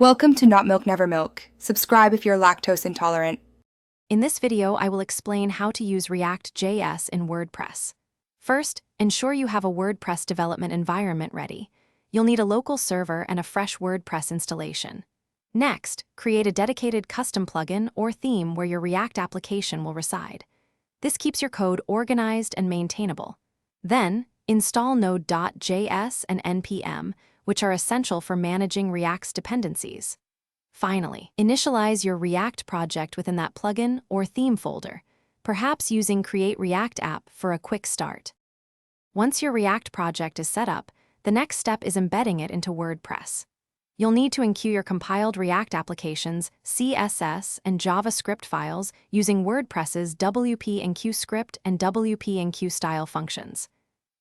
Welcome to Not Milk Never Milk. Subscribe if you're lactose intolerant. In this video, I will explain how to use React.js in WordPress. First, ensure you have a WordPress development environment ready. You'll need a local server and a fresh WordPress installation. Next, create a dedicated custom plugin or theme where your React application will reside. This keeps your code organized and maintainable. Then, install Node.js and npm, which are essential for managing React's dependencies. Finally, initialize your React project within that plugin or theme folder, perhaps using Create React App for a quick start. Once your React project is set up, the next step is embedding it into WordPress. You'll need to enqueue your compiled React application's CSS and JavaScript files using WordPress's WP-enqueue script and WP-enqueue style functions.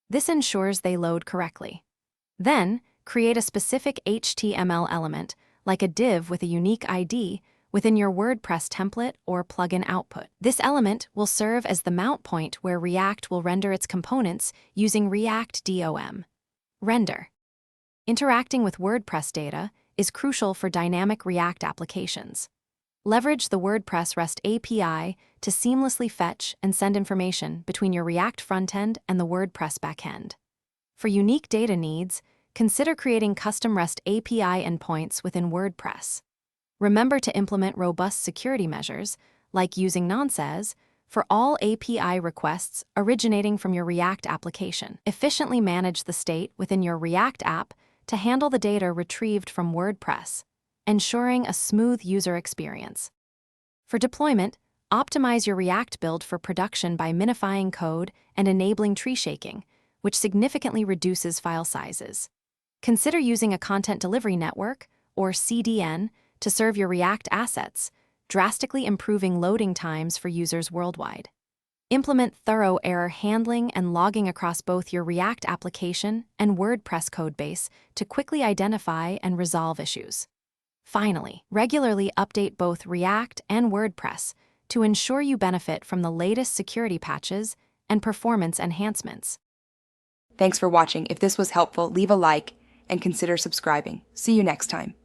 This ensures they load correctly. Then, create a specific HTML element, like a div with a unique ID, within your WordPress template or plugin output. This element will serve as the mount point where React will render its components using React DOM. Render. Interacting with WordPress data is crucial for dynamic React applications. Leverage the WordPress REST API to seamlessly fetch and send information between your React frontend and the WordPress backend. For unique data needs, consider creating custom REST API endpoints within WordPress. Remember to implement robust security measures, like using nonces, for all API requests originating from your React application. Efficiently manage the state within your React app to handle the data retrieved from WordPress, ensuring a smooth user experience. For deployment, optimize your React build for production by minifying code and enabling tree shaking, which significantly reduces file sizes. Consider using a content delivery network, or CDN, to serve your React assets, drastically improving loading times for users worldwide. Implement thorough error handling and logging across both your React application and WordPress codebase to quickly identify and resolve issues. Finally, regularly update both React and WordPress to ensure you benefit from the latest security patches and performance enhancements. Thanks for watching. If this was helpful, leave a like and consider subscribing. See you next time.